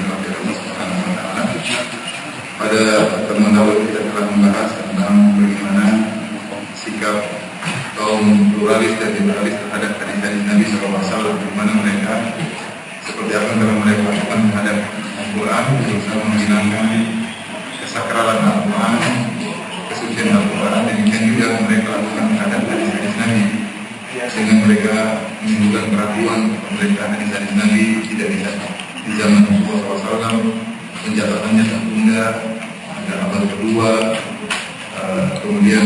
dirahmati Allah Subhanahu wa taala. Pada pertemuan lalu kita telah membahas tentang bagaimana sikap kaum pluralis dan liberalis terhadap hadis-hadis Nabi SAW, bagaimana mereka seperti apa yang telah mereka lakukan terhadap Al-Quran, berusaha menghilangkan kesakralan Al-Quran, kesucian Al-Quran, dan demikian juga mereka lakukan terhadap hadis-hadis Nabi dengan mereka menimbulkan keraguan mereka hadis-hadis Nabi tidak bisa di zaman Rasulullah SAW, pencatatannya tertunda, ada abad kedua, kemudian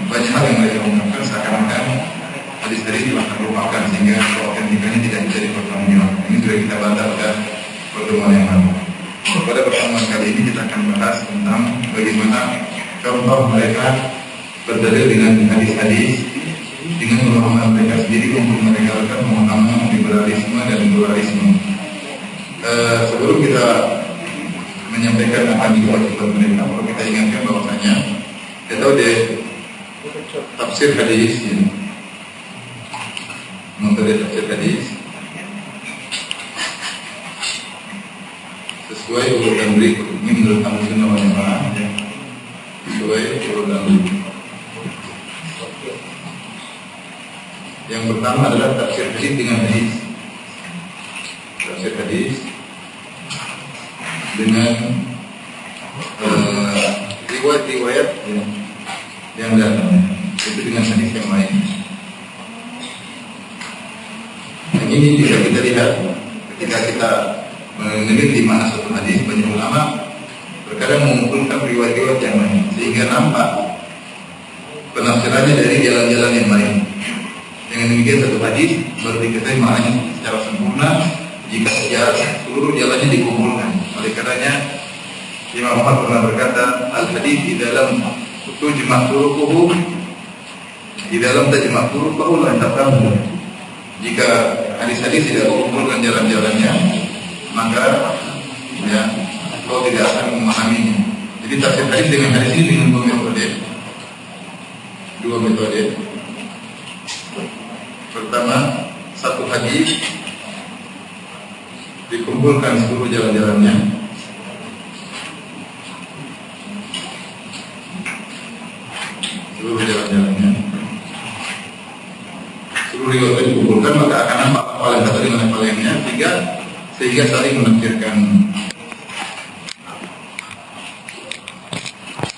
banyak hal yang mereka ungkapkan seakan-akan hadis-hadis telah terlupakan sehingga keautentikannya tidak bisa dipertanggungjawabkan. Ini sudah kita bahas pada pertemuan yang lalu. Pada pertemuan kali ini kita akan bahas tentang bagaimana contoh mereka berdalil dengan hadis-hadis dengan pemahaman mereka sendiri untuk menegakkan pemahaman liberalisme dan pluralisme. Sebelum kita menyampaikan akan kewajiban mereka, perlu kita ingatkan bahwasanya kita tahu deh tafsir hadis ini, metode tafsir hadis sesuai urutan berikut. Ini menurut Ahlussunnah wal Jamaah, sesuai urutan berikut. Yang pertama adalah tafsir hadis dengan hadis. Tafsir hadis dengan riwayat-riwayat yang datang itu dengan hadis yang lain. Dan ini bisa kita lihat ketika kita meneliti mana satu hadis, banyak ulama terkadang mengumpulkan riwayat-riwayat yang lain sehingga nampak penafsirannya dari jalan-jalan yang lain. Dengan demikian satu hadis baru diketahui maknanya secara sempurna jika seluruh jalannya dikumpulkan. Oleh karenanya Imam Ahmad pernah berkata, al-hadis di dalam tujma' turuquhu, di dalam tajma' turuquhu la tafhamu. Jika hadis-hadis tidak dikumpulkan jalan-jalannya, maka ya kau tidak akan memahaminya. Jadi tafsir hadis dengan hadis ini dengan dua metode. Pertama, satu hadis dikumpulkan seluruh jalan-jalannya, seluruh riwayat dikumpulkan, maka akan nampak paling satu dengan yang lainnya, sehingga saling menafsirkan.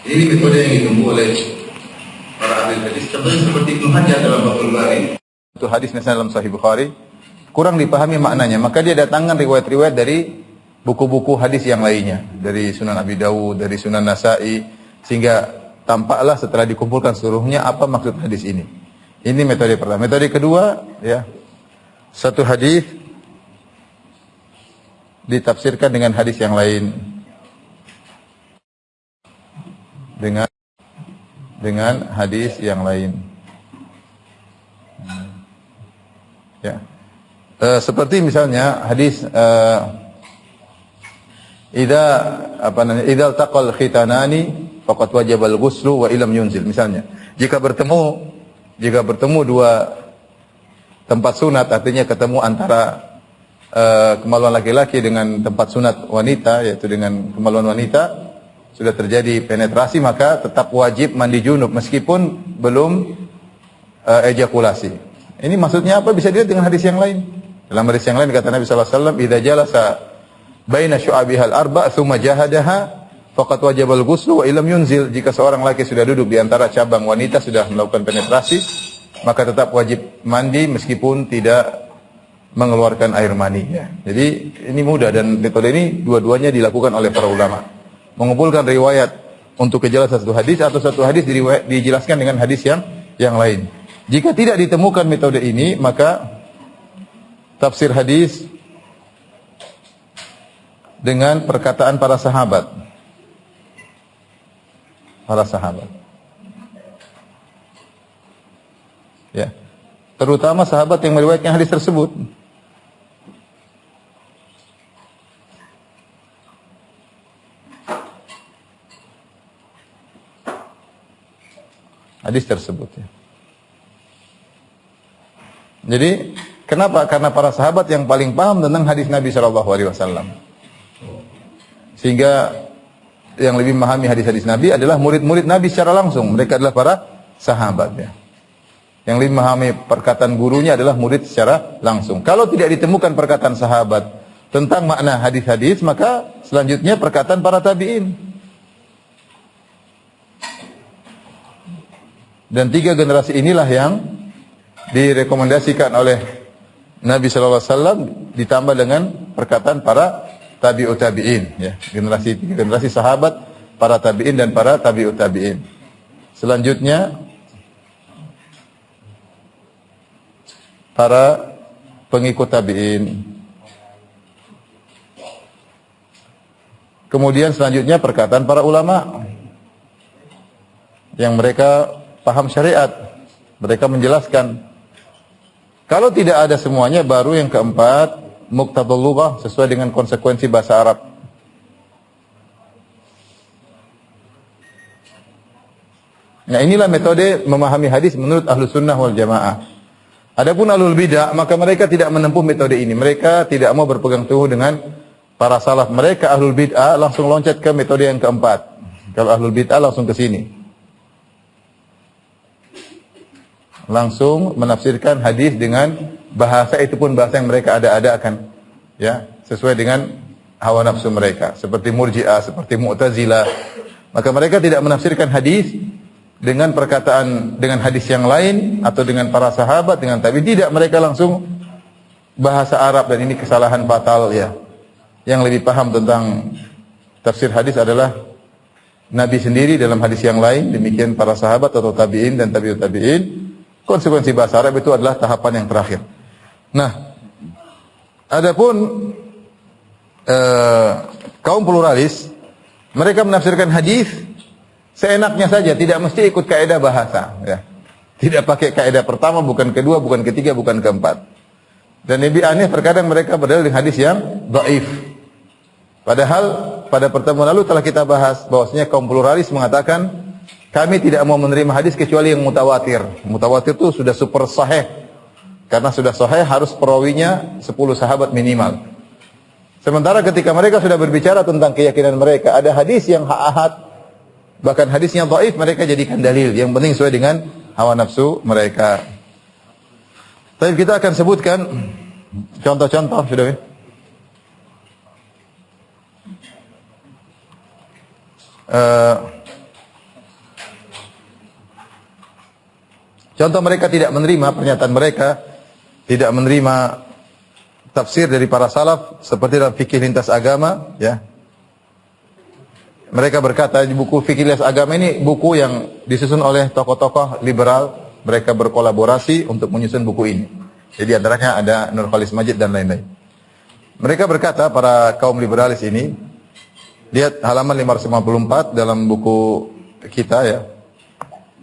Ini metode yang ditempuh oleh para ahli hadis. Contohnya seperti Ibnu Hajar dalam Fathul Bari. Itu hadis dalam Sahih Bukhari kurang dipahami maknanya, maka dia datangkan riwayat-riwayat dari buku-buku hadis yang lainnya, dari Sunan Abi Dawud, dari Sunan Nasa'i, sehingga tampaklah setelah dikumpulkan seluruhnya apa maksud hadis ini. Ini metode pertama. Metode kedua, ya, satu hadis ditafsirkan dengan hadis yang lain, dengan hadis yang lain. Ya. Seperti misalnya hadis idza taqal khitanani faqad wajaba al-ghuslu wa illam yunzil. Misalnya, jika bertemu dua tempat sunat, artinya ketemu antara kemaluan laki-laki dengan tempat sunat wanita, yaitu dengan kemaluan wanita, sudah terjadi penetrasi, maka tetap wajib mandi junub meskipun belum ejakulasi. Ini maksudnya apa? Bisa dilihat dengan hadis yang lain. Dalam hadis yang lain kata Nabi sallallahu alaihi wasallam, "Idza jalasa baina syu'abihal arba' tsumma jahadaha faqad wajabal ghuslu wa illam yunzil." Jika seorang laki sudah duduk di antara cabang wanita, sudah melakukan penetrasi, maka tetap wajib mandi meskipun tidak mengeluarkan air mani. Ya. Jadi ini mudah, dan metode ini dua-duanya dilakukan oleh para ulama. Mengumpulkan riwayat untuk kejelasan satu hadis, atau satu hadis dijelaskan dengan hadis yang lain. Jika tidak ditemukan metode ini, maka tafsir hadis dengan perkataan para sahabat. Ya. Terutama sahabat yang meriwayatkan hadis tersebut. Hadis tersebut, ya. Jadi, kenapa? Karena para sahabat yang paling paham tentang hadis Nabi SAW. Sehingga yang lebih memahami hadis-hadis Nabi adalah murid-murid Nabi secara langsung. Mereka adalah para sahabat. Ya. Yang lebih memahami perkataan gurunya adalah murid secara langsung. Kalau tidak ditemukan perkataan sahabat tentang makna hadis-hadis, maka selanjutnya perkataan para tabi'in. Dan 3 generasi inilah yang direkomendasikan oleh Nabi sallallahu alaihi wasallam ditambah dengan perkataan para tabi'ut tabi'in, ya. Generasi sahabat, para tabi'in dan para tabi'ut tabi'in. Selanjutnya para pengikut tabi'in. Kemudian selanjutnya perkataan para ulama yang mereka paham syariat, mereka menjelaskan. Kalau tidak ada semuanya, baru yang keempat, muqtadul lughah, sesuai dengan konsekuensi bahasa Arab. Nah, inilah metode memahami hadis menurut ahlu sunnah wal jamaah. Adapun ahlul bid'ah, maka mereka tidak menempuh metode ini. Mereka tidak mau berpegang teguh dengan para salaf. Mereka ahlul bid'ah langsung loncat ke metode yang keempat. Kalau ahlul bid'ah langsung ke sini. Langsung menafsirkan hadis dengan bahasa, itu pun bahasa yang mereka ada-adakan, ya, sesuai dengan hawa nafsu mereka, seperti Murji'ah, seperti Mu'tazilah. Maka mereka tidak menafsirkan hadis dengan perkataan, dengan hadis yang lain atau dengan para sahabat, dengan tabi'in, tidak, mereka langsung bahasa Arab, dan ini kesalahan fatal, ya. Yang lebih paham tentang tafsir hadis adalah Nabi sendiri dalam hadis yang lain, demikian para sahabat atau tabi'in dan tabi'ut tabi'in. Konsekuensi bahasa Arab itu adalah tahapan yang terakhir. Nah, adapun kaum pluralis, mereka menafsirkan hadis seenaknya saja, tidak mesti ikut kaidah bahasa, ya. Tidak pakai kaidah pertama, bukan kedua, bukan ketiga, bukan keempat. Dan lebih aneh, terkadang mereka berdalil dengan hadis yang dhaif. Padahal pada pertemuan lalu telah kita bahas bahwasanya kaum pluralis mengatakan kami tidak mau menerima hadis kecuali yang mutawatir. Mutawatir itu sudah super sahih. Karena sudah sahih harus perawinya 10 sahabat minimal. Sementara ketika mereka sudah berbicara tentang keyakinan mereka, ada hadis yang ahad, bahkan hadisnya dhaif, mereka jadikan dalil. Yang penting sesuai dengan hawa nafsu mereka. Tapi kita akan sebutkan contoh-contoh, sudah ya? Contoh mereka tidak menerima, pernyataan mereka tidak menerima tafsir dari para salaf seperti dalam fikih lintas agama, ya. Mereka berkata di buku fikih lintas agama ini buku yang disusun oleh tokoh-tokoh liberal, mereka berkolaborasi untuk menyusun buku ini. Jadi antaranya ada Nur Khalis Majid dan lain-lain. Mereka berkata, para kaum liberalis ini, lihat halaman 554 dalam buku kita, ya.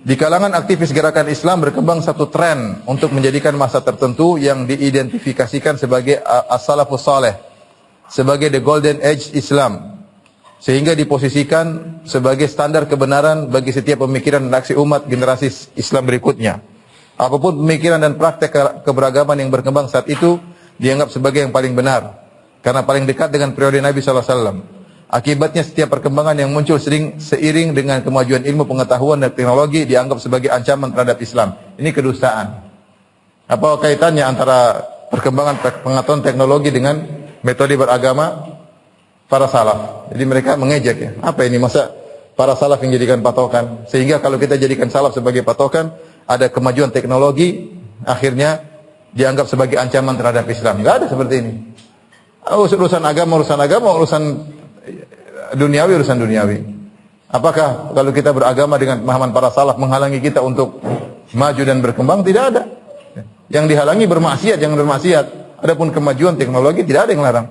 Di kalangan aktivis gerakan Islam berkembang satu tren untuk menjadikan masa tertentu yang diidentifikasikan sebagai as-salafus saleh, sebagai the golden age Islam, sehingga diposisikan sebagai standar kebenaran bagi setiap pemikiran dan aksi umat generasi Islam berikutnya. Apapun pemikiran dan praktek keberagaman yang berkembang saat itu dianggap sebagai yang paling benar, karena paling dekat dengan periode Nabi sallallahu alaihi wasallam. Akibatnya setiap perkembangan yang muncul seiring dengan kemajuan ilmu pengetahuan dan teknologi dianggap sebagai ancaman terhadap Islam. Ini kedustaan. Apa kaitannya antara perkembangan pengetahuan teknologi dengan metode beragama para salaf? Jadi mereka mengejek, ya. Apa ini, masa para salaf yang jadikan patokan? Sehingga kalau kita jadikan salaf sebagai patokan, ada kemajuan teknologi, akhirnya dianggap sebagai ancaman terhadap Islam. Enggak ada seperti ini. Urusan agama, urusan duniawi, urusan duniawi. Apakah kalau kita beragama dengan pemahaman para salaf menghalangi kita untuk maju dan berkembang? Tidak ada. Yang dihalangi bermaksiat, jangan bermaksiat. Adapun kemajuan teknologi tidak ada yang larang.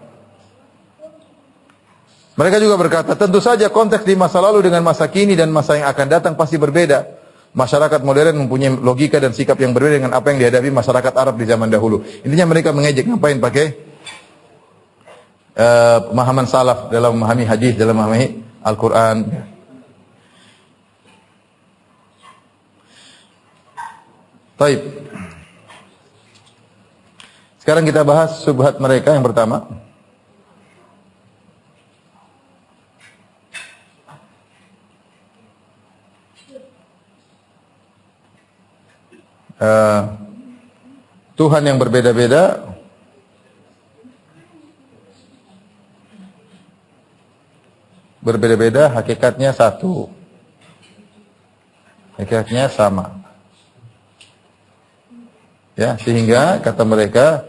Mereka juga berkata, tentu saja konteks di masa lalu dengan masa kini dan masa yang akan datang pasti berbeda. Masyarakat modern mempunyai logika dan sikap yang berbeda dengan apa yang dihadapi masyarakat Arab di zaman dahulu. Intinya mereka mengejek, ngapain pakai pemahaman salaf dalam memahami hadis, dalam memahami Al-Quran. Taib. Sekarang kita bahas subhat mereka yang pertama. Tuhan yang berbeda-beda, hakikatnya satu, hakikatnya sama. Ya, sehingga kata mereka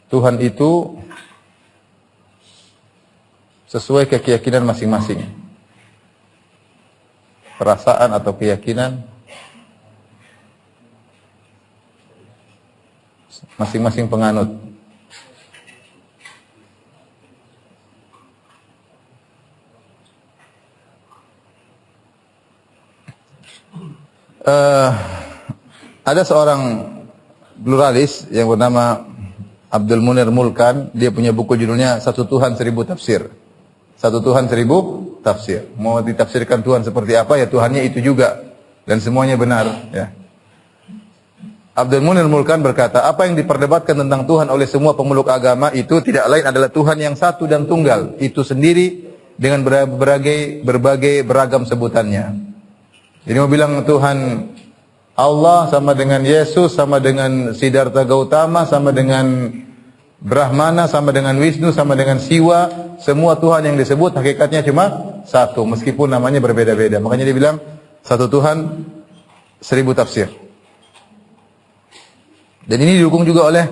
Tuhan itu sesuai keyakinan masing-masing. Perasaan atau keyakinan masing-masing penganut. Ada seorang pluralis yang bernama Abdul Munir Mulkan, dia punya buku judulnya Satu Tuhan Seribu Tafsir. Satu Tuhan Seribu Tafsir. Mau ditafsirkan Tuhan seperti apa, ya Tuhannya itu juga. Dan semuanya benar. Ya. Abdul Munir Mulkan berkata, apa yang diperdebatkan tentang Tuhan oleh semua pemeluk agama itu tidak lain adalah Tuhan yang satu dan tunggal. Itu sendiri dengan beragam sebutannya. Jadi mau bilang Tuhan Allah sama dengan Yesus, sama dengan Siddhartha Gautama, sama dengan Brahmana, sama dengan Wisnu, sama dengan Siwa, semua Tuhan yang disebut hakikatnya cuma satu, meskipun namanya berbeda-beda. Makanya dia bilang satu Tuhan 1000 tafsir. Dan ini didukung juga oleh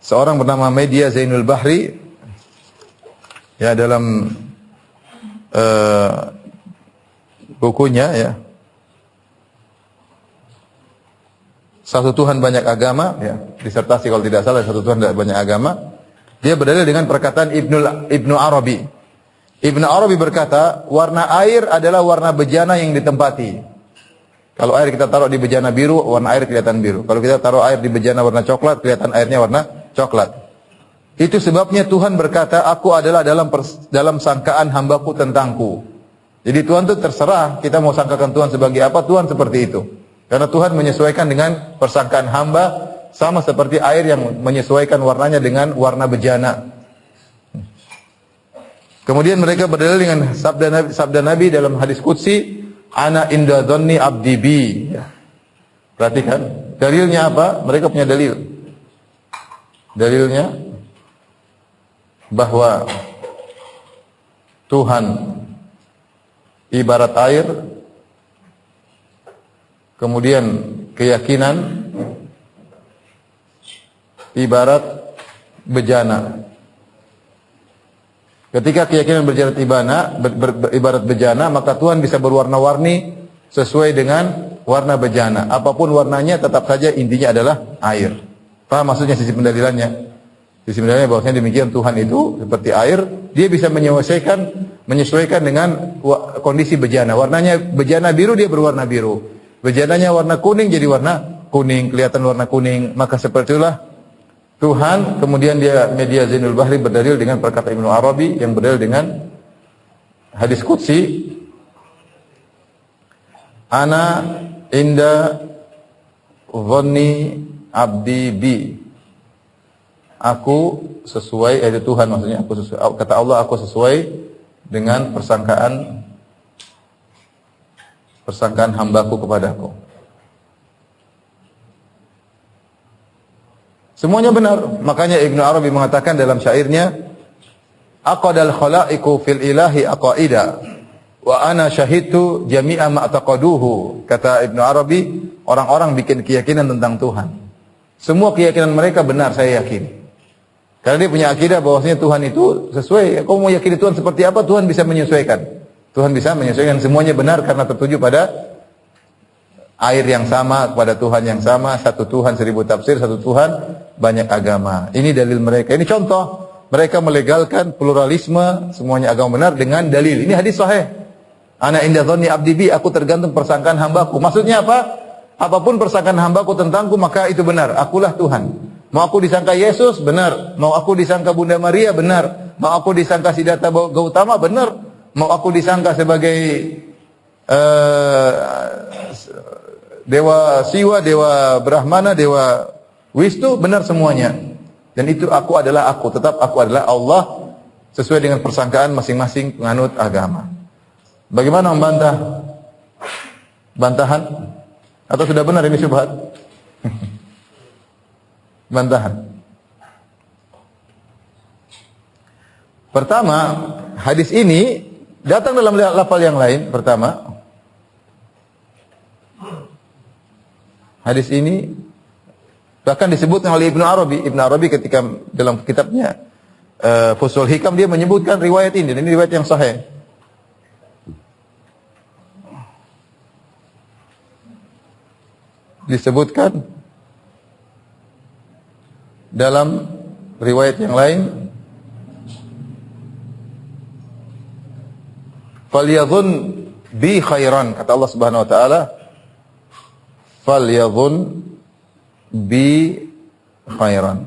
seorang bernama Media Zainul Bahri, ya, dalam bukunya, ya, Satu Tuhan banyak agama, ya, disertasi kalau tidak salah, Satu Tuhan banyak agama. Dia berdalil dengan perkataan Ibnu Arabi. Ibnu Arabi berkata, warna air adalah warna bejana yang ditempati. Kalau air kita taruh di bejana biru, warna air kelihatan biru. Kalau kita taruh air di bejana warna coklat, kelihatan airnya warna coklat. Itu sebabnya Tuhan berkata, aku adalah dalam sangkaan hambaku tentangku. Jadi Tuhan itu terserah kita mau sangkakan Tuhan sebagai apa, Tuhan seperti itu. Karena Tuhan menyesuaikan dengan persangkaan hamba, sama seperti air yang menyesuaikan warnanya dengan warna bejana. Kemudian mereka berdalil dengan sabda Nabi dalam hadis qudsi, ana inda dhanni abdi bi. Ya. Perhatikan, dalilnya apa? Mereka punya dalil. Dalilnya bahwa Tuhan ibarat air, kemudian keyakinan ibarat bejana. Ketika keyakinan ibarat bejana, maka Tuhan bisa berwarna-warni sesuai dengan warna bejana. Apapun warnanya, tetap saja intinya adalah air. Paham maksudnya sisi pendalilannya? Sisi pendalilannya bahwasanya demikian, Tuhan itu seperti air, dia bisa menyesuaikan dengan kondisi bejana. Warnanya bejana biru, dia berwarna biru. Bejananya warna kuning, jadi warna kuning, kelihatan warna kuning. Maka seperti itulah Tuhan. Kemudian dia Media Zainul Bahri berdalil dengan perkataan Ibnu Arabi yang berdalil dengan hadis qudsi, ana inda dhanni abdi bi. Aku sesuai, yaitu Tuhan maksudnya, aku sesuai, kata Allah, aku sesuai dengan persangkaan hambaku kepadaku. Semuanya benar. Makanya Ibnu Arabi mengatakan dalam syairnya, aqadal khalaiqu fil ilahi aqaida wa ana syahidtu jami'a ma taqaduhu. Kata Ibnu Arabi, orang-orang bikin keyakinan tentang Tuhan. Semua keyakinan mereka benar, saya yakin. Karena dia punya akidah bahwasanya Tuhan itu sesuai. Kau mau yakini Tuhan seperti apa, Tuhan bisa menyesuaikan. Tuhan bisa menyesuaikan, semuanya benar karena tertuju pada air yang sama, kepada Tuhan yang sama. Satu Tuhan 1000 tafsir, satu Tuhan banyak agama. Ini dalil mereka. Ini contoh. Mereka melegalkan pluralisme, semuanya agama benar dengan dalil. Ini hadis sahih. Ana inda dhanni abdi bi, aku tergantung persangkaan hambaku. Maksudnya apa? Apapun persangkaan hambaku tentangku, maka itu benar. Akulah Tuhan. Mau aku disangka Yesus, benar. Mau aku disangka Bunda Maria, benar. Mau aku disangka Siddhartha Gautama, benar. Mau aku disangka sebagai Dewa Siwa, Dewa Brahmana, Dewa Wisnu, benar semuanya. Dan itu aku adalah aku, tetap aku adalah Allah, sesuai dengan persangkaan masing-masing penganut agama. Bagaimana membantah bantahan? Atau sudah benar ini syubhat? bantahan. Pertama, hadis ini datang dalam lafal yang lain. Pertama, hadis ini bahkan disebutkan oleh Ibnu Arabi. Ibnu Arabi ketika dalam kitabnya Fusul Hikam dia menyebutkan riwayat ini, dan ini riwayat yang sahih. Disebutkan dalam riwayat yang lain, falyadhun bi khairan, kata Allah Subhanahu wa taala, falyadhun bi khairan.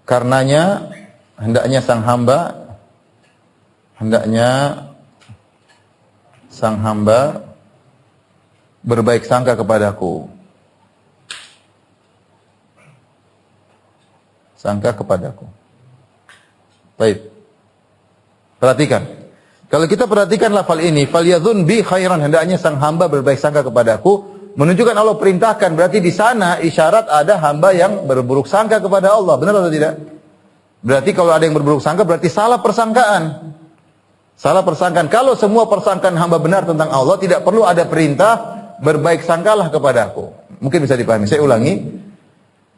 Karenanya hendaknya sang hamba berbaik sangka kepadaku. Sangka kepadaku. Baik. Perhatikan. Kalau kita perhatikan lafal ini, falyadhun bi khairan, hendaknya sang hamba berbaik sangka kepadaku, menunjukkan Allah perintahkan, berarti di sana isyarat ada hamba yang berburuk sangka kepada Allah. Benar atau tidak? Berarti kalau ada yang berburuk sangka berarti salah persangkaan. Salah persangkaan. Kalau semua persangkaan hamba benar tentang Allah, tidak perlu ada perintah berbaik sangkalah kepadaku. Mungkin bisa dipahami. Saya ulangi.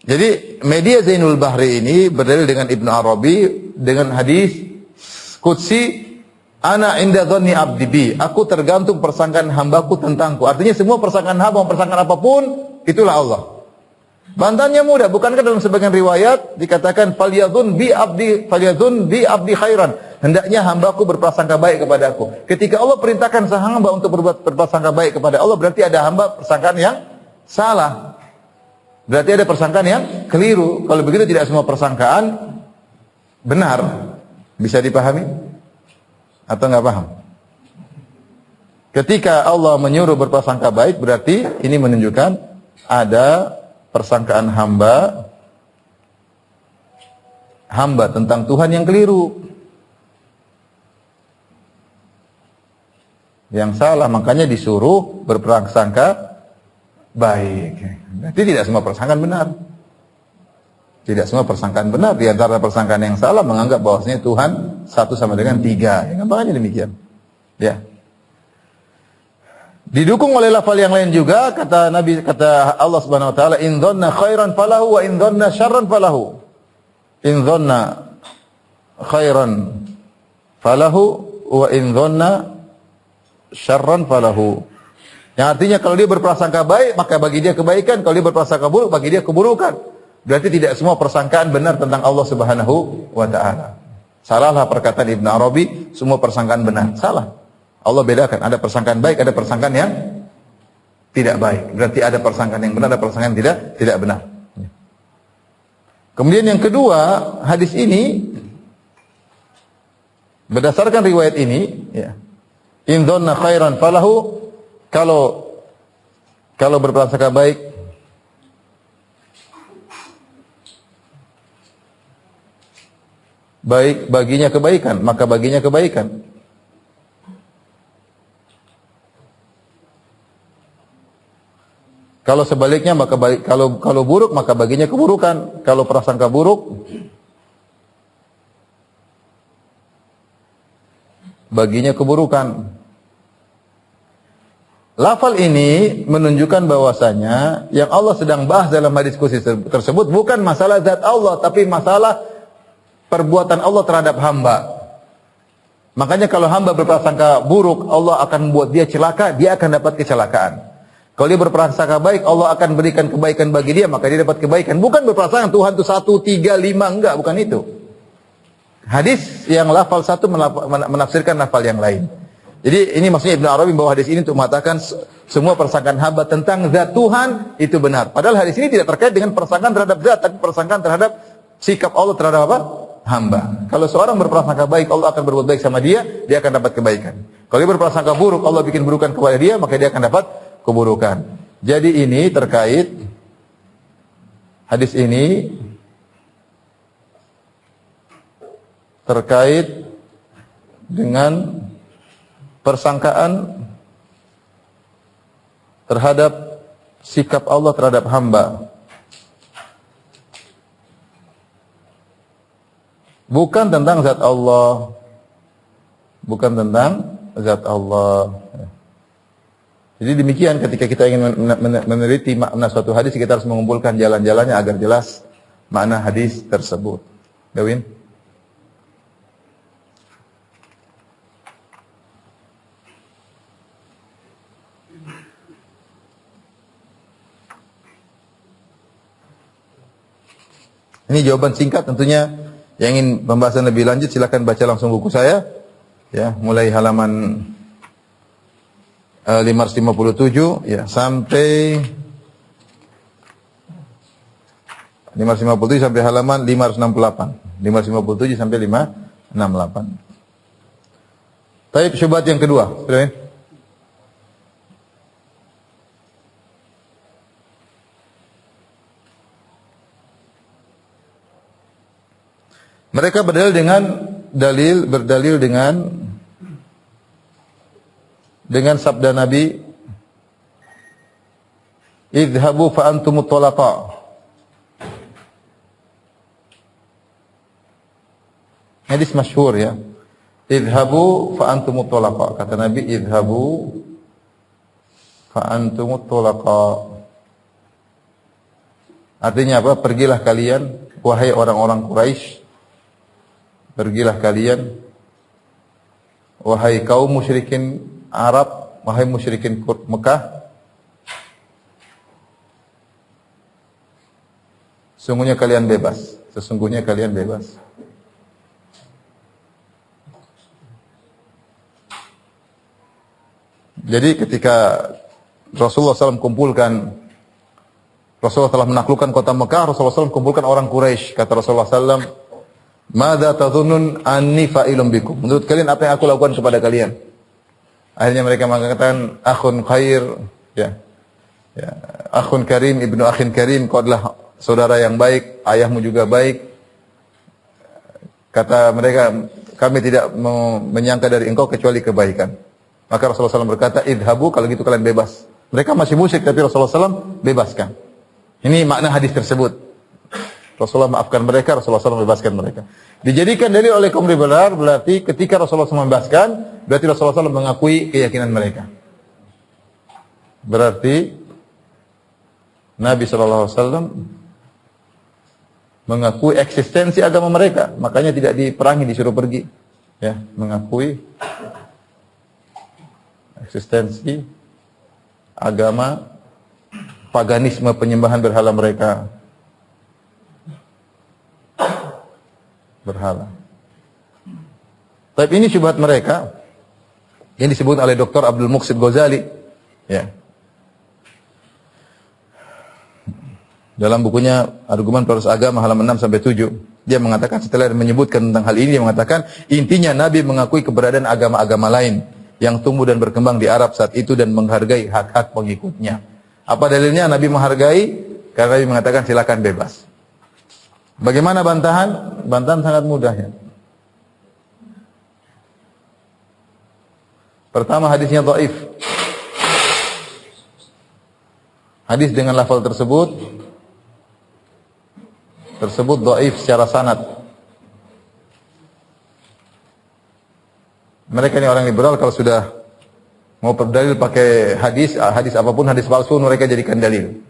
Jadi media Zainul Bahri ini berdalil dengan Ibnu Arabi dengan hadis qudsi, ana inda dhanni abdi bi, aku tergantung persangkaan hambaku tentangku. Artinya semua persangkaan hamba, persangkaan apapun, itulah Allah. Bantahannya mudah, bukankah dalam sebagian riwayat dikatakan falyadhun bi abdi khairan, hendaknya hambaku berprasangka baik kepadaku. Ketika Allah perintahkan sang hamba untuk berprasangka baik kepada Allah, berarti ada hamba persangkaan yang salah. Berarti ada persangkaan yang keliru. Kalau begitu tidak semua persangkaan benar. Bisa dipahami? Atau nggak paham? Ketika Allah menyuruh berprasangka baik, berarti ini menunjukkan ada persangkaan hamba tentang Tuhan yang keliru, yang salah, makanya disuruh berprasangka baik. Berarti tidak semua persangkaan benar. Tidak semua persangkaan benar. Di antara persangkaan yang salah menganggap bahwasanya Tuhan satu sama dengan tiga. Ya, gampangnya demikian. Ya. Didukung oleh lafal yang lain juga, kata Allah Subhanahu wa taala, in dhanna khairan falahu wa in dhanna syarran falahu. In dhanna khairan falahu wa in dhanna syarran falahu. Yang artinya kalau dia berprasangka baik, maka bagi dia kebaikan. Kalau dia berprasangka buruk, bagi dia keburukan. Berarti tidak semua persangkaan benar tentang Allah Subhanahu wa ta'ala. Salahlah perkataan Ibnu Arabi, semua persangkaan benar. Salah. Allah bedakan, ada persangkaan baik, ada persangkaan yang tidak baik. Berarti ada persangkaan yang benar, ada persangkaan yang tidak benar. Kemudian yang kedua, hadis ini berdasarkan riwayat ini, ya. In dhanna khairan falahu, kalau berprasangka baik, baginya kebaikan, maka baginya kebaikan. Kalau sebaliknya, maka kalau buruk, maka baginya keburukan. Kalau prasangka buruk, baginya keburukan. Lafal ini menunjukkan bahwasanya yang Allah sedang bahas dalam hadis qudsi tersebut bukan masalah zat Allah, tapi masalah perbuatan Allah terhadap hamba. Makanya kalau hamba berprasangka buruk, Allah akan membuat dia celaka, dia akan dapat kecelakaan. Kalau dia berprasangka baik, Allah akan berikan kebaikan bagi dia, maka dia dapat kebaikan. Bukan berprasangka Tuhan itu 1, 3, 5, enggak, bukan itu. Hadis yang lafal satu menafsirkan lafal yang lain. Jadi ini maksudnya Ibnu Arabi membawa hadis ini untuk mengatakan semua persangkaan hamba tentang zat Tuhan itu benar. Padahal hadis ini tidak terkait dengan persangkaan terhadap zat, tapi persangkaan terhadap sikap Allah terhadap apa? Hamba. Kalau seorang berprasangka baik, Allah akan berbuat baik sama dia, dia akan dapat kebaikan. Kalau dia berprasangka buruk, Allah bikin burukan kepada dia, maka dia akan dapat keburukan. Jadi ini terkait hadis ini terkait dengan persangkaan terhadap sikap Allah terhadap hamba. Bukan tentang zat Allah. Bukan tentang zat Allah. Jadi demikian ketika kita ingin meneliti makna suatu hadis, kita harus mengumpulkan jalan-jalannya agar jelas makna hadis tersebut. Gawin? Ini jawaban singkat, tentunya yang ingin pembahasan lebih lanjut silakan baca langsung buku saya. Ya, mulai halaman 557 ya sampai 557 sampai halaman 568. 557 sampai 568. Taib syubhat yang kedua, sudah. Mereka berdalil dengan sabda Nabi, "Idhabu fa antumut thalaqa." Hadis masyhur ya. "Idhabu fa antumut thalaqa." Kata Nabi, "Idhabu fa antumut thalaqa." Artinya apa? Pergilah kalian wahai orang-orang Quraisy. Pergilah kalian wahai kaum musyrikin Arab, wahai musyrikin Mekah. Sesungguhnya kalian bebas. Sesungguhnya kalian bebas. Jadi ketika Rasulullah SAW Rasulullah telah menaklukkan kota Mekah, Rasulullah SAW kumpulkan orang Quraisy. Kata Rasulullah SAW, "Madza tadhunnun anni fa'ilun bikum?" Menurut kalian apa yang aku lakukan kepada kalian? Akhirnya mereka mengatakan, "Akhun khair," ya. Ya, akhun karim, ibnu akhin karim, kau adalah saudara yang baik, ayahmu juga baik. Kata mereka, kami tidak menyangka dari engkau kecuali kebaikan. Maka Rasulullah SAW berkata, "Idhabu," kalau gitu kalian bebas. Mereka masih musyrik, tapi Rasulullah SAW bebaskan. Ini makna hadis tersebut. Rasulullah maafkan mereka, Rasulullah SAW membebaskan mereka. Dijadikan dalil oleh kaum liberal, berarti ketika Rasulullah SAW membebaskan, berarti Rasulullah SAW mengakui keyakinan mereka. Berarti Nabi SAW mengakui eksistensi agama mereka, makanya tidak diperangi, disuruh pergi. Ya, mengakui eksistensi agama paganisme, penyembahan berhala mereka. Berhala. Tapi ini syubhat mereka yang disebut oleh Dr. Abdul Muqsid Ghazali, ya. Dalam bukunya Argumen Pewaris Agama halaman 6 sampai 7, dia mengatakan setelah menyebutkan tentang hal ini, dia mengatakan intinya Nabi mengakui keberadaan agama-agama lain yang tumbuh dan berkembang di Arab saat itu dan menghargai hak-hak pengikutnya. Apa dalilnya Nabi menghargai? Karena Nabi mengatakan silakan bebas. Bagaimana bantahan? Bantahan sangat mudah ya. Pertama, hadisnya dhaif. Hadis dengan lafal tersebut dhaif secara sanad. Mereka ini orang liberal, kalau sudah mau berdalil pakai hadis apapun, hadis palsu mereka jadikan dalil.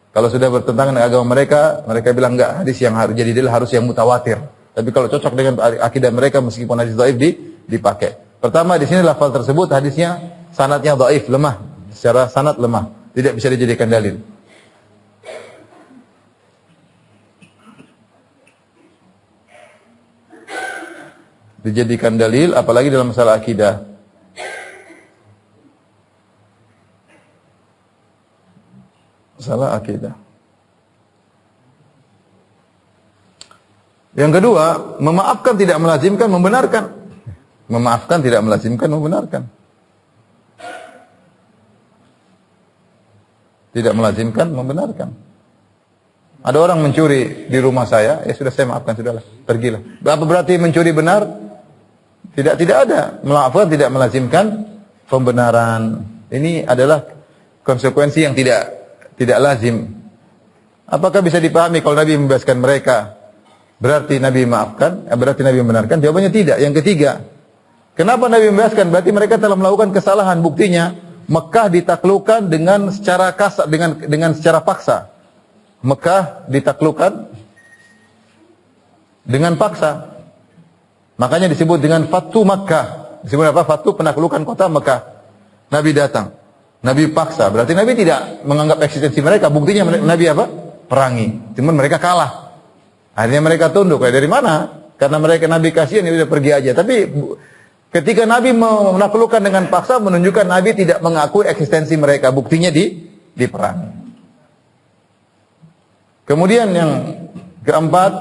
Kalau sudah bertentangan dengan agama mereka, mereka bilang enggak, hadis yang harus jadi dalil harus yang mutawatir. Tapi kalau cocok dengan akidah mereka, meskipun hadis dhaif dipakai. Pertama, di sini lafal tersebut hadisnya sanadnya dhaif, lemah. Secara sanad lemah, tidak bisa dijadikan dalil. Dijadikan dalil apalagi dalam masalah akidah. Masalah akidah. Yang kedua, memaafkan tidak melazimkan membenarkan. Memaafkan tidak melazimkan membenarkan. Tidak melazimkan membenarkan. Ada orang mencuri di rumah saya, ya sudah saya maafkan, sudahlah, pergilah. Apa berarti mencuri benar? Tidak ada. Memaafkan tidak melazimkan pembenaran. Ini adalah konsekuensi yang tidak lazim. Apakah bisa dipahami kalau Nabi membebaskan mereka Berarti Nabi maafkan, berarti Nabi membenarkan? Jawabannya tidak. Yang ketiga, kenapa Nabi membebaskan? Berarti mereka telah melakukan kesalahan. Buktinya Mekah ditaklukkan dengan secara kasar, dengan secara paksa. Mekah ditaklukkan dengan paksa. Makanya disebut dengan Fatu Makkah. Disebut apa? Fatu, penaklukan kota Mekah. Nabi datang. Nabi paksa. Berarti Nabi tidak menganggap eksistensi mereka. Buktinya Nabi apa? Perangi. Cuman mereka kalah. Akhirnya mereka tunduk. Dari mana? Karena mereka Nabi kasihan, ya udah pergi aja. Tapi ketika Nabi menaklukkan dengan paksa, menunjukkan Nabi tidak mengakui eksistensi mereka. Buktinya di perang. Kemudian yang keempat,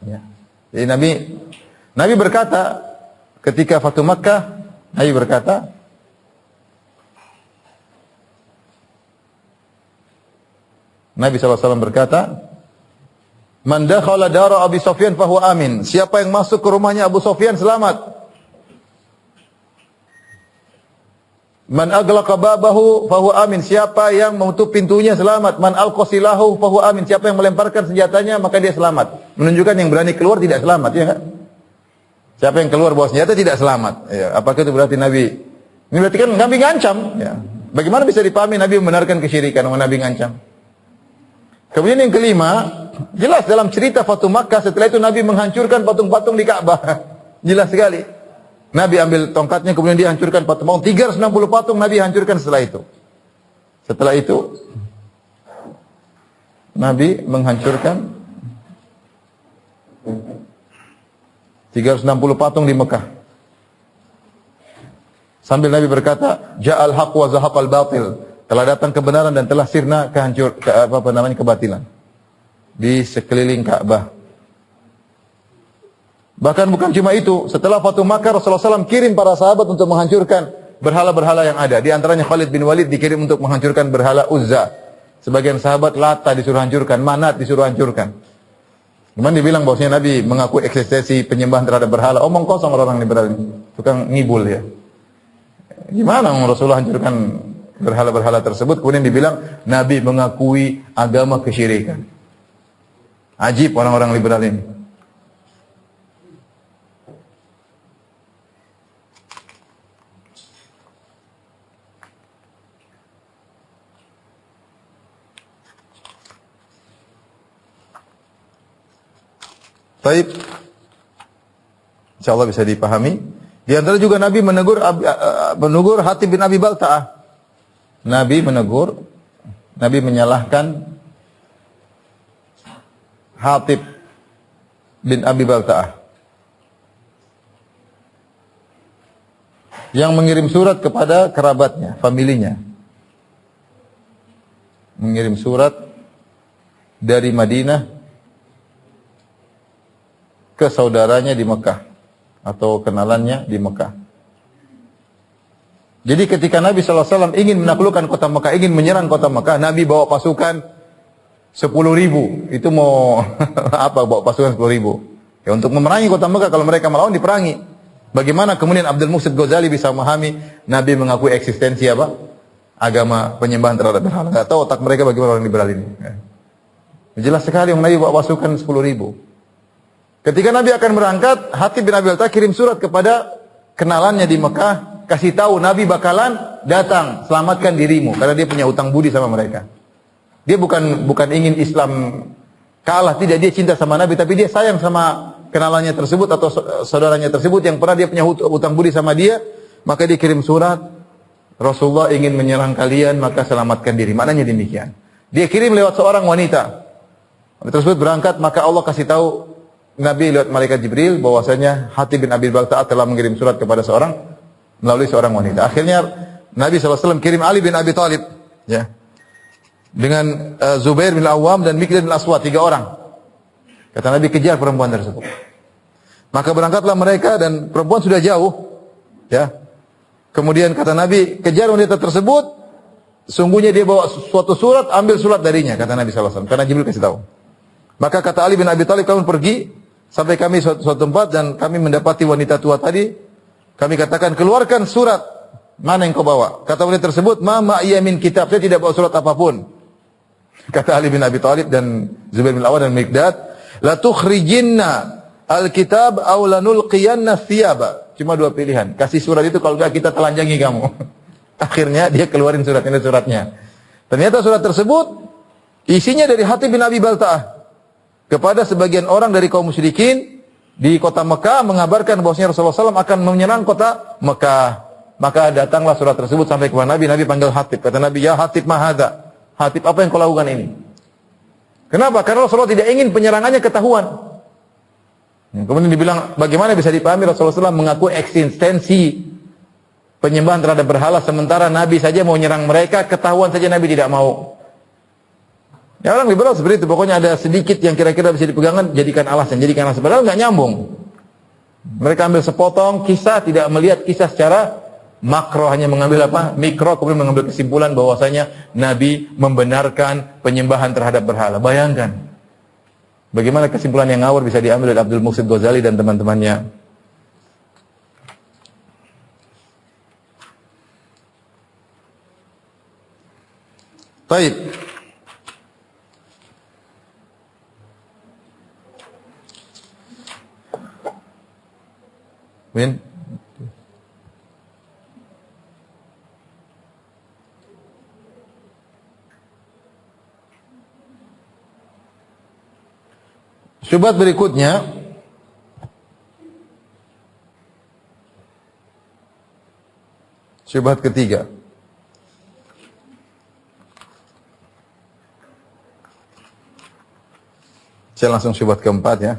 ya. Jadi Nabi berkata ketika Fatu Makkah, Nabi berkata, Nabi SAW berkata, "Man dakhala dara Abi Sufyan fahuwa amin." Siapa yang masuk ke rumahnya Abu Sufyan selamat. Man aghlaqa babahu fahuwa amin. Siapa yang menutup pintunya selamat. Man alqasilahu fahuwa amin. Siapa yang melemparkan senjatanya maka dia selamat. Menunjukkan yang berani keluar tidak selamat, ya kan? Siapa yang keluar bawa senjata tidak selamat. Ya, apakah itu berarti Nabi? Ini berarti kan Nabi ngancam, ya. Bagaimana bisa dipahami Nabi membenarkan kesyirikan, Nabi ngancam? Kemudian yang kelima, jelas dalam cerita Fatu Makkah, setelah itu Nabi menghancurkan patung-patung di Ka'bah. Jelas sekali. Nabi ambil tongkatnya, kemudian dia hancurkan patung. 360 patung Nabi hancurkan setelah itu. Setelah itu, Nabi menghancurkan 360 patung di Mekah. Sambil Nabi berkata, "Ja'al haq wa zahaqal batil." Telah datang kebenaran dan telah sirna kebatilan di sekeliling Ka'bah. Bahkan bukan cuma itu, setelah Fatu Makkah Rasulullah SAW kirim para sahabat untuk menghancurkan berhala-berhala yang ada. Di antaranya Khalid bin Walid dikirim untuk menghancurkan berhala Uzza. Sebagian sahabat Lata disuruh hancurkan, Manat disuruh hancurkan. Kemudian dibilang bahwasanya Nabi mengaku eksistensi penyembahan terhadap berhala. Omong kosong orang liberal ini, tukang ngibul ya. Gimana Rasulullah hancurkan berhala-berhala tersebut? Kemudian dibilang Nabi mengakui agama kesyirikan. Ajib orang-orang liberal ini. Baik, insyaallah bisa dipahami. Di antara juga Nabi menegur Hatib bin Abi Balta'ah. Nabi menegur, Nabi menyalahkan Hatib bin Abi Balta'ah yang mengirim surat kepada kerabatnya, familinya. Mengirim surat dari Madinah ke saudaranya di Mekah atau kenalannya di Mekah. Jadi ketika Nabi SAW ingin menaklukkan kota Mekah, ingin menyerang kota Mekah, Nabi bawa pasukan 10.000. Itu mau apa bawa pasukan 10.000? Ya untuk memerangi kota Mekah. Kalau mereka melawan diperangi. Bagaimana kemudian Abdul Muhsin Ghazali bisa memahami Nabi mengakui eksistensi apa? Agama penyembahan terhadap berhala. Enggak tahu otak mereka bagaimana orang liberal ini. Ya. Jelas sekali Nabi bawa pasukan 10.000. Ketika Nabi akan berangkat, Hatib bin Abi Balta'ah kirim surat kepada kenalannya di Mekah, kasih tahu Nabi bakalan datang, selamatkan dirimu, karena dia punya utang budi sama mereka. Dia bukan ingin Islam kalah, tidak, dia cinta sama Nabi, tapi dia sayang sama kenalannya tersebut atau saudaranya tersebut yang pernah dia punya utang budi sama dia, maka dia kirim surat, Rasulullah ingin menyerang kalian, maka selamatkan diri. Maknanya demikian. Dia kirim lewat seorang wanita. Wanita tersebut berangkat, maka Allah kasih tahu Nabi lewat malaikat Jibril bahwasanya Hatib bin Abi Balta'ah telah mengirim surat kepada melalui seorang wanita. Akhirnya Nabi SAW kirim Ali bin Abi Thalib, ya, dengan Zubair bin Awam dan Mikdad bin Aswad, 3 orang. Kata Nabi, kejar perempuan tersebut. Maka berangkatlah mereka dan perempuan sudah jauh, ya. Kemudian kata Nabi, kejar wanita tersebut. Sungguhnya dia bawa suatu surat, ambil surat darinya, kata Nabi SAW. Karena Jibril kasih tahu. Maka kata Ali bin Abi Thalib, kamu pergi sampai kami suatu tempat dan kami mendapati wanita tua tadi. Kami katakan, keluarkan surat. Mana yang kau bawa? Kata wanita tersebut, ma ma'iya min kitab. Saya tidak bawa surat apapun. Kata Ali bin Abi Thalib dan Zubair bin Awam dan Mikdad, La tukhrijinna al-kitab aw lanulqiyanna thiyaba. Cuma dua pilihan. Kasih surat itu, kalau enggak kita telanjangi kamu. Akhirnya dia keluarin surat, ini suratnya. Ternyata surat tersebut isinya dari Hatib bin Abi Balta'ah kepada sebagian orang dari kaum musyrikin di kota Mekah, mengabarkan bahwasanya Rasulullah SAW akan menyerang kota Mekah. Maka datanglah surat tersebut sampai kepada Nabi. Nabi panggil Hatib. Kata Nabi, ya Hatib mahada. Hatib, apa yang kau lakukan ini? Kenapa? Karena Rasulullah tidak ingin penyerangannya ketahuan. Kemudian dibilang, bagaimana bisa dipahami Rasulullah SAW mengaku eksistensi penyembahan terhadap berhala, sementara Nabi saja mau nyerang mereka, ketahuan saja Nabi tidak mau. Ya, orang liberal seperti itu, pokoknya ada sedikit yang kira-kira bisa dipegangan, jadikan alasan. Padahal nggak nyambung. Mereka ambil sepotong kisah, tidak melihat kisah secara makro, hanya mengambil mikro, kemudian mengambil kesimpulan bahwasanya Nabi membenarkan penyembahan terhadap berhala. Bayangkan, bagaimana kesimpulan yang ngawur bisa diambil oleh Abdul Muhsin Ghazali dan teman-temannya. Baik. Win. Syubhat berikutnya, syubhat ketiga. Saya langsung syubhat keempat ya.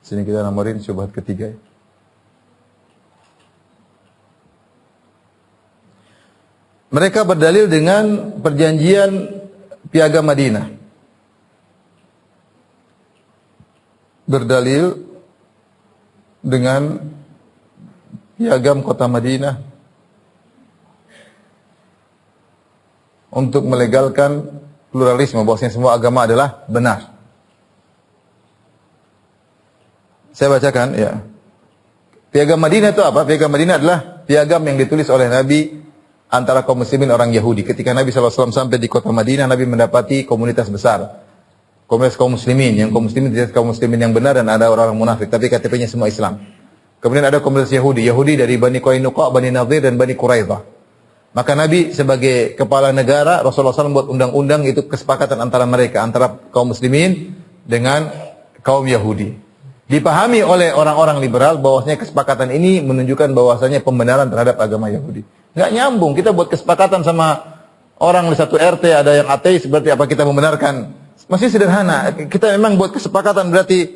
Sini kita nomorin syubhat ketiga. Mereka berdalil dengan perjanjian Piagam Madinah. Berdalil dengan Piagam Kota Madinah untuk melegalkan pluralisme, bahwasanya semua agama adalah benar. Saya bacakan ya. Piagam Madinah itu apa? Piagam Madinah adalah piagam yang ditulis oleh Nabi antara kaum muslimin orang Yahudi. Ketika Nabi SAW sampai di kota Madinah, Nabi mendapati komunitas besar. Komunitas kaum muslimin. Yang kaum muslimin tidak kaum muslimin yang benar, dan ada orang-orang munafik. Tapi KTP-nya semua Islam. Kemudian ada komunitas Yahudi. Yahudi dari Bani Qainuqa, Bani Nadir, dan Bani Quraidah. Maka Nabi sebagai kepala negara, Rasulullah SAW membuat undang-undang, itu kesepakatan antara mereka. Antara kaum muslimin dengan kaum Yahudi. Dipahami oleh orang-orang liberal bahwasanya kesepakatan ini menunjukkan bahwasanya pembenaran terhadap agama Yahudi. Nggak nyambung. Kita buat kesepakatan sama orang di satu RT, ada yang ateis, berarti apa kita membenarkan? Masih sederhana. Kita memang buat kesepakatan berarti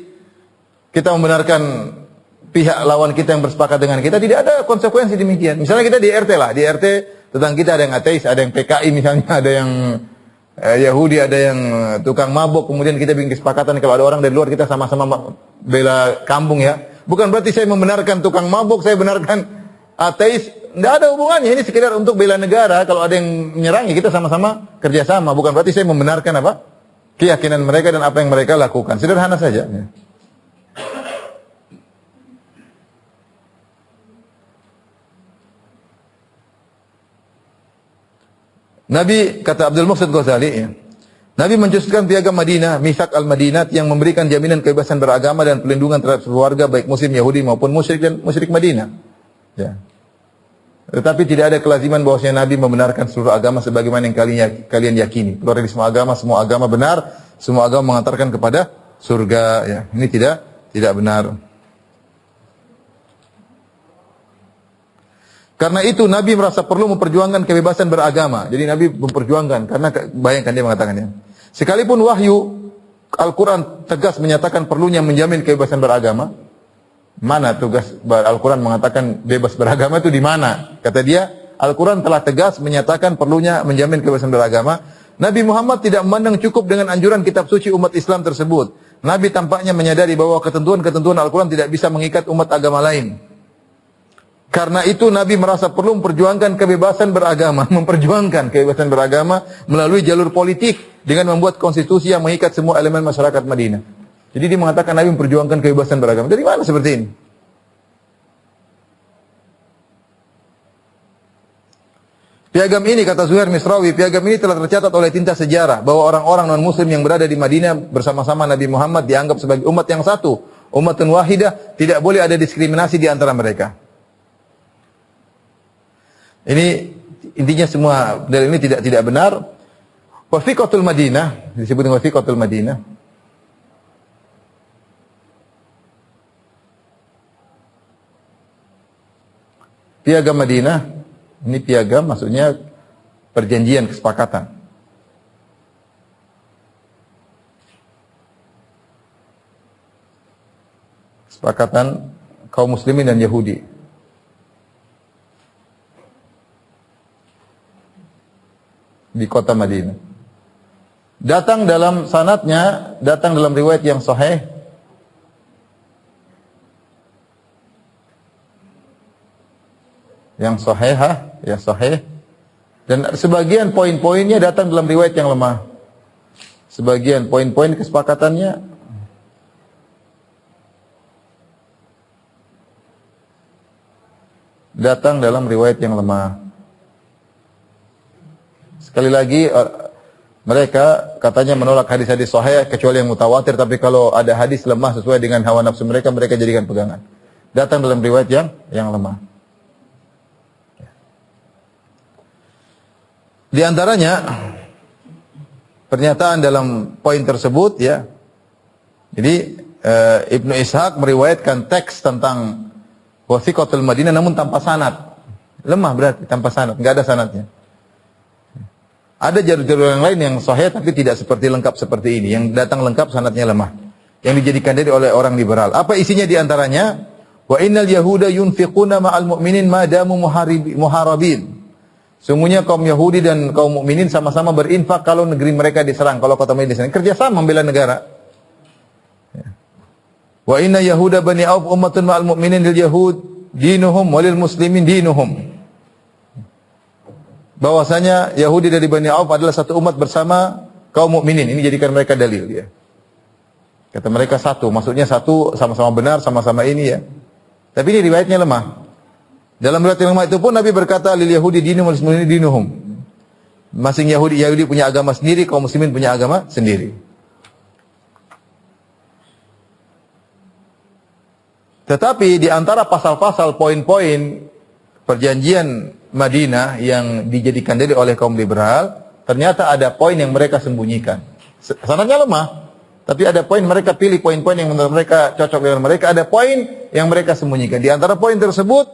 kita membenarkan pihak lawan kita yang bersepakat dengan kita. Tidak ada konsekuensi demikian. Misalnya kita di RT lah, di RT tentang kita ada yang ateis, ada yang PKI misalnya, ada yang Yahudi, ada yang tukang mabuk, kemudian kita bikin kesepakatan kalau ada orang dari luar kita sama-sama bela kampung ya. Bukan berarti saya membenarkan tukang mabuk, saya benarkan ateis, tidak ada hubungannya. Ini sekedar untuk bela negara. Kalau ada yang menyerang ya kita sama-sama kerjasama. Bukan berarti saya membenarkan apa keyakinan mereka dan apa yang mereka lakukan. Sederhana saja. Ya. Nabi, kata Abdul Muhsin Ghazali, ya, Nabi mencetuskan piagam Madinah, Mitsaq al-Madinah, yang memberikan jaminan kebebasan beragama dan pelindungan terhadap keluarga baik muslim Yahudi maupun musyrik dan musyrik Madinah. Ya. Tetapi tidak ada kelaziman bahwasanya Nabi membenarkan seluruh agama sebagaimana yang kalian yakini. Pluralisme agama, semua agama benar, semua agama mengantarkan kepada surga. Ya. Ini tidak benar. Karena itu Nabi merasa perlu memperjuangkan kebebasan beragama. Jadi Nabi memperjuangkan, karena bayangkan dia mengatakannya. Sekalipun wahyu Al-Quran tegas menyatakan perlunya menjamin kebebasan beragama. Mana tugas Al-Quran mengatakan bebas beragama itu di mana? Kata dia, Al-Quran telah tegas menyatakan perlunya menjamin kebebasan beragama. Nabi Muhammad tidak memandang cukup dengan anjuran kitab suci umat Islam tersebut. Nabi tampaknya menyadari bahwa ketentuan-ketentuan Al-Quran tidak bisa mengikat umat agama lain. Karena itu Nabi merasa perlu memperjuangkan kebebasan beragama, melalui jalur politik dengan membuat konstitusi yang mengikat semua elemen masyarakat Madinah. Jadi dia mengatakan Nabi memperjuangkan kebebasan beragama. Dari mana seperti ini? Piagam ini, kata Zuhair Misrawi, piagam ini telah tercatat oleh tinta sejarah bahwa orang-orang non-muslim yang berada di Madinah bersama-sama Nabi Muhammad dianggap sebagai umat yang satu, umatun wahidah, tidak boleh ada diskriminasi di antara mereka. Ini intinya semua dalil ini tidak benar. Wathiqatul Madinah, disebut dengan Wathiqatul Madinah. Piagam Madinah, ini piagam maksudnya perjanjian kesepakatan. Kesepakatan kaum muslimin dan Yahudi. Di kota Madinah. Datang dalam sanadnya, datang dalam riwayat yang sahih. Yang sahihah, ya sahih. Dan sebagian poin-poinnya datang dalam riwayat yang lemah. Sebagian poin-poin kesepakatannya datang dalam riwayat yang lemah. Sekali lagi mereka katanya menolak hadis-hadis sahih kecuali yang mutawatir, tapi kalau ada hadis lemah sesuai dengan hawa nafsu mereka, mereka jadikan pegangan. Datang dalam riwayat yang lemah. Di antaranya pernyataan dalam poin tersebut ya. Jadi Ibnu Ishaq meriwayatkan teks tentang Wathiqatul Madinah namun tanpa sanad. Lemah berarti tanpa sanad, enggak ada sanadnya. Ada jalur-jalur yang lain yang sahih tapi tidak seperti lengkap seperti ini. Yang datang lengkap sanadnya lemah. Yang dijadikan dari oleh orang liberal. Apa isinya di antaranya? Wa innal yahuda yunfiquna ma'al mu'minin ma damu muharibin. Sungguhnya kaum Yahudi dan kaum mukminin sama-sama berinfak kalau negeri mereka diserang, kalau kota Madinah diserang, kerjasama membela negara. Wa inna yahuda bani Auf ummatun ma'al mu'minin lil yahud dinuhum walil muslimin dinuhum. Bahwasanya Yahudi dari Bani Auf adalah satu umat bersama kaum mukminin. Ini jadikan mereka dalil ya. Kata mereka satu, maksudnya satu sama-sama benar, sama-sama ini ya. Tapi ini riwayatnya lemah. Dalam riwayat yang lemah itu pun Nabi berkata lil yahudi dinum wal muslimin dinuhum. Masing Yahudi punya agama sendiri, kaum muslimin punya agama sendiri. Tetapi di antara pasal-pasal poin-poin perjanjian Madinah yang dijadikan dalil oleh kaum liberal, ternyata ada poin yang mereka sembunyikan. Sanadnya lemah, tapi ada poin mereka pilih poin-poin yang menurut mereka cocok dengan mereka, ada poin yang mereka sembunyikan. Di antara poin tersebut,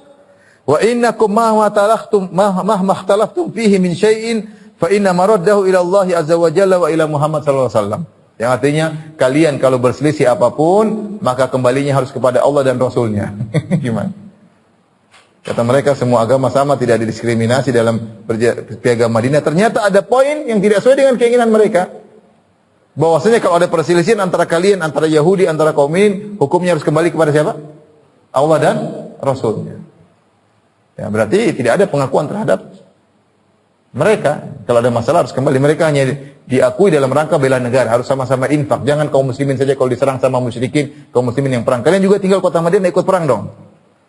wa innakum mahma ikhtalaftum fihi min syai'in fa inna maraddahu ila Allah azza wa jalla wa ila Muhammad sallallahu alaihi wasallam. Yang artinya kalian kalau berselisih apapun maka kembalinya harus kepada Allah dan Rasulnya. Gimana? Kata mereka semua agama sama, tidak ada diskriminasi dalam piagam Madinah. Ternyata ada poin yang tidak sesuai dengan keinginan mereka. Bahwasanya kalau ada perselisihan antara kalian, antara Yahudi, antara kaum mukminin, hukumnya harus kembali kepada siapa? Allah dan Rasulnya. Ya, berarti tidak ada pengakuan terhadap mereka. Kalau ada masalah harus kembali. Mereka hanya diakui dalam rangka bela negara, harus sama-sama infak. Jangan kaum muslimin saja kalau diserang sama musyrikin, kaum muslimin yang perang. Kalian juga tinggal kota Madinah ikut perang dong.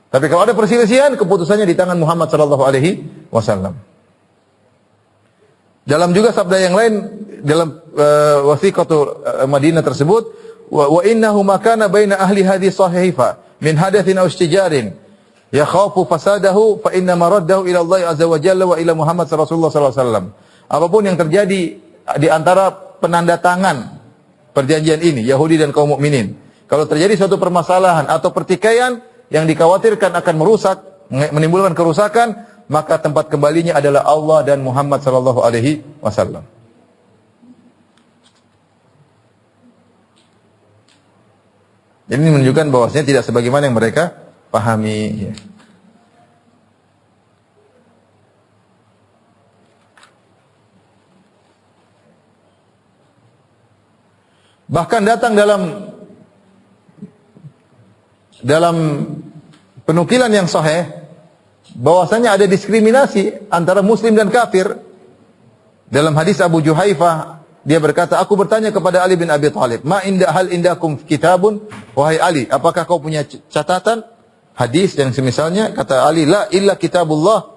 Tapi kalau ada perselisihan, keputusannya di tangan Muhammad sallallahu alaihi wasallam. Dalam juga sabda yang lain dalam Wathiqatul Madinah tersebut, wa innahu makana baina ahli hadhihi sahifa min hadatsin aw istijarin yakhafu fasadahu fa inna maraddahu ila Allah azza wa jalla wa ila Muhammad sallallahu alaihi wasallam. Apapun yang terjadi di antara penanda tangan perjanjian ini Yahudi dan kaum mukminin, kalau terjadi suatu permasalahan atau pertikaian yang dikhawatirkan akan merusak, menimbulkan kerusakan, maka tempat kembalinya adalah Allah dan Muhammad sallallahu alaihi wasallam. Ini menunjukkan bahwasanya tidak sebagaimana yang mereka pahami. Bahkan datang dalam penukilan yang sahih bahwasanya ada diskriminasi antara muslim dan kafir. Dalam hadis Abu Juhaifah, dia berkata, aku bertanya kepada Ali bin Abi Thalib, hal indakum kitabun, wahai Ali, apakah kau punya catatan hadis yang semisalnya? Kata Ali, la illa kitabullah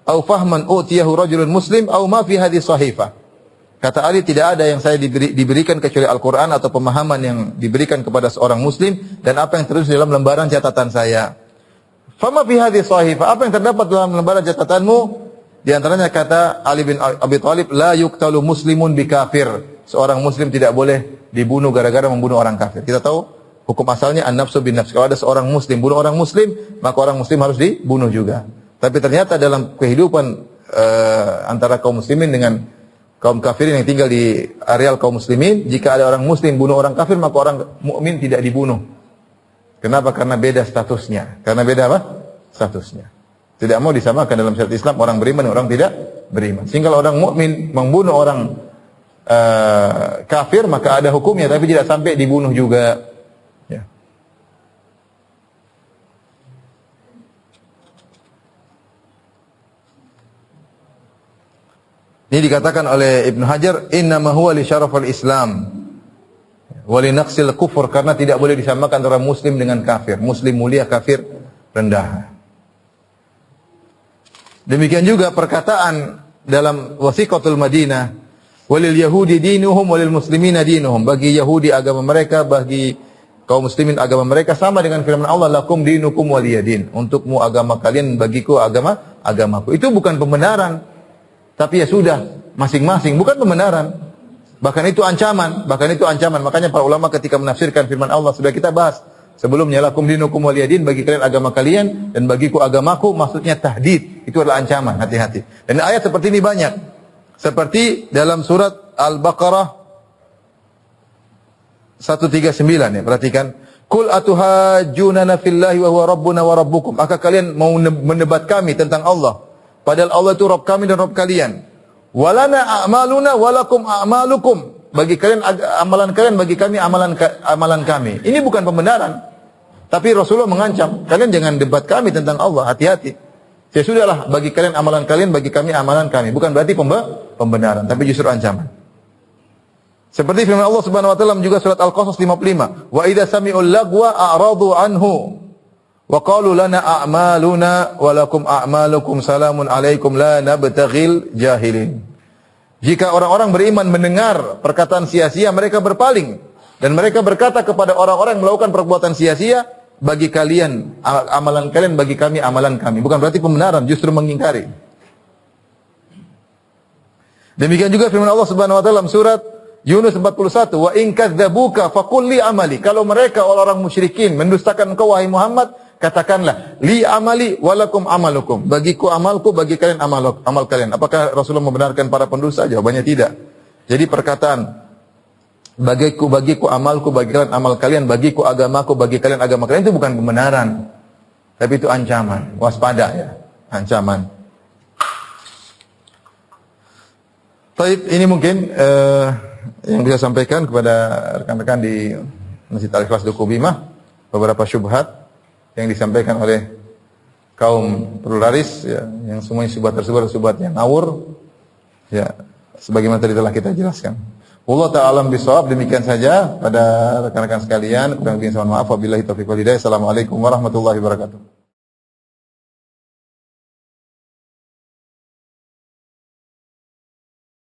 au fahman utiyahu rajulun muslim au ma fi hadhihi sahifah. Kata Ali, tidak ada yang saya diberikan kecuali Al-Quran atau pemahaman yang diberikan kepada seorang muslim dan apa yang tertulis dalam lembaran catatan saya. Fama fi hadhihi sahifah, apa yang terdapat dalam lembaran catatanmu? Di antaranya kata Ali bin Abi Thalib, la yuqtalu muslimun bi kafir. Seorang muslim tidak boleh dibunuh gara-gara membunuh orang kafir. Kita tahu hukum asalnya an-nafsu bin nafs. Kalau ada seorang muslim bunuh orang muslim, maka orang muslim harus dibunuh juga. Tapi ternyata dalam kehidupan antara kaum muslimin dengan kaum kafirin yang tinggal di areal kaum muslimin, jika ada orang muslim bunuh orang kafir, maka orang mukmin tidak dibunuh. Kenapa? Karena beda statusnya. Karena beda apa? Statusnya. Tidak mau disamakan dalam syariat Islam orang beriman dan orang tidak beriman. Sehingga kalau orang mukmin membunuh orang kafir, maka ada hukumnya, tapi tidak sampai dibunuh juga. Ya. Ini dikatakan oleh Ibnu Hajar, innama huwa li syarafil Islam wa li naqsil kufur, karena tidak boleh disamakan antara muslim dengan kafir. Muslim mulia, kafir rendah. Demikian juga perkataan dalam Wasiqatul Madinah, walil yahudi dinuhum walil muslimina dinuhum. Bagi Yahudi agama mereka, bagi kaum muslimin agama mereka, sama dengan firman Allah, lakum dinukum waliyadin. Untukmu agama kalian, bagiku agamaku. Itu bukan pembenaran. Tapi ya sudah, masing-masing, bukan pembenaran. Bahkan itu ancaman, Makanya para ulama ketika menafsirkan firman Allah, sudah kita bahas sebelumnya, lakum dinukum waliyadin, bagi kalian agama kalian dan bagiku agamaku, maksudnya tahdid. Itu adalah ancaman, hati-hati. Dan ayat seperti ini banyak. Seperti dalam surat Al-Baqarah 139 ya, perhatikan. Qul atuhajjunana fillahi wa huwa rabbuna wa rabbukum. Maka kalian mau mendebat kami tentang Allah, padahal Allah itu Rabb kami dan Rabb kalian. Walana a'maluna walakum a'malukum. Bagi kalian amalan kalian, bagi kami amalan kami. Ini bukan pembenaran. Tapi Rasulullah mengancam, kalian jangan debat kami tentang Allah, hati-hati. Ya sudahlah, bagi kalian amalan kalian, bagi kami amalan kami. Bukan berarti pembenaran, tapi justru ancaman. Seperti firman Allah Subhanahu wa taala juga surat Al-Qasas 55, wa idza sami'ul lagwa a'radu anhu wa qalu lana a'maluna wa lakum a'malukum salamun alaikum la nabtaghil jahilin. Jika orang-orang beriman mendengar perkataan sia-sia, mereka berpaling dan mereka berkata kepada orang-orang yang melakukan perbuatan sia-sia, bagi kalian amalan kalian, bagi kami amalan kami. Bukan berarti pembenaran, justru mengingkari. Demikian juga firman Allah Subhanahu wa taala dalam surat Yunus 41, wa in kadzdzabuka faqul li amali. Kalau mereka orang-orang musyrikin mendustakan engkau wahai Muhammad, katakanlah li amali walakum amalukum. Bagiku amalku, bagi kalian amal kalian. Apakah Rasulullah membenarkan para pendusta? Jawabannya tidak. Jadi perkataan bagiku amalku, bagi kalian amal kalian, bagiku agamaku, bagi kalian agama kalian, itu bukan pembenaran. Tapi itu ancaman. Waspada ya. Ancaman. Baik, ini mungkin yang bisa sampaikan kepada rekan-rekan di Masjid Al-Ikhlas Duku Bimah, beberapa syubhat yang disampaikan oleh kaum pluralis ya, yang semuanya syubhat yang ngawur ya, sebagaimana tadi telah kita jelaskan. Allah ta'ala bisawab. Demikian saja pada rekan-rekan sekalian, kurang lebih mohon maaf. Wabillahi taufiq wal hidayah. Assalamualaikum warahmatullahi wabarakatuh.